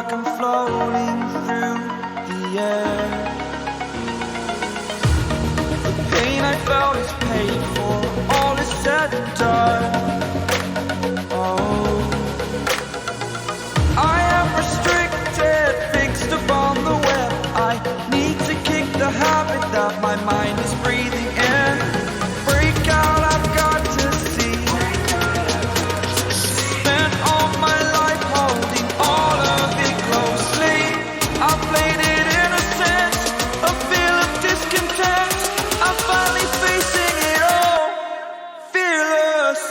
like I'm floating through the air. The pain I felt is paid for, all is said and done. Oh, I am restricted, fixed upon the web. I need to kick the habit that my mind is breathing in. Break out, I've got to see. Spent all my life holding all of it closely. I played it innocent, a feel of discontent. I'm finally facing it all, fearless.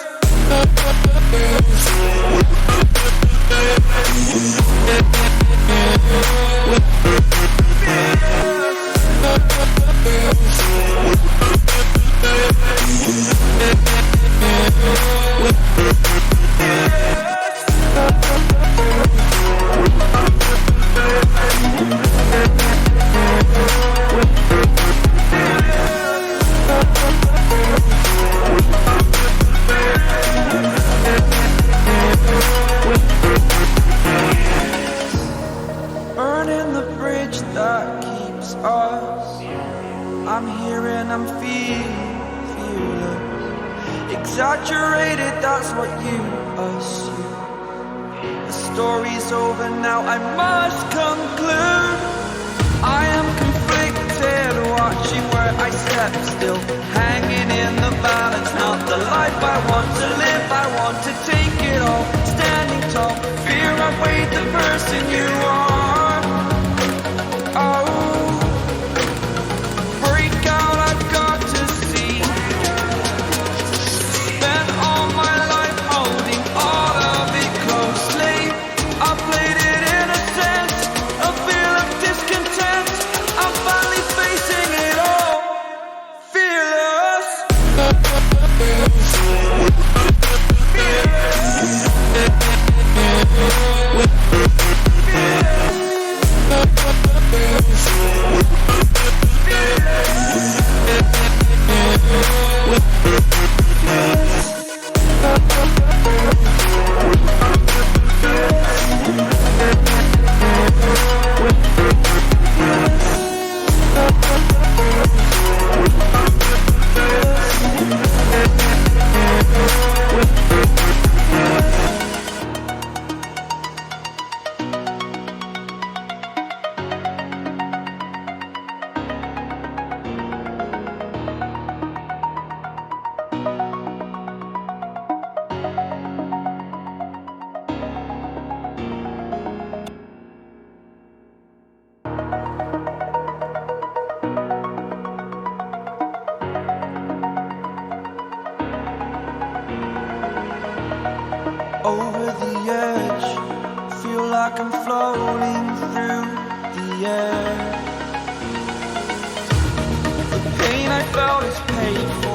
Burning the bridge that keeps us. I'm here and I'm feeling exaggerated, that's what you assume. The story's over now, I must conclude. I am conflicted, watching where I step still, hanging in the balance. Not the life I want to live, I want to take it all. Standing tall, fear I've weighed the person you are. Oh, break out, I've got to see. Spent all my life holding all of it closely. I played it innocent, a feel of discontent. I'm finally facing it all, fearless. Over the edge, feel like I'm floating through the air. The pain I felt is paid for,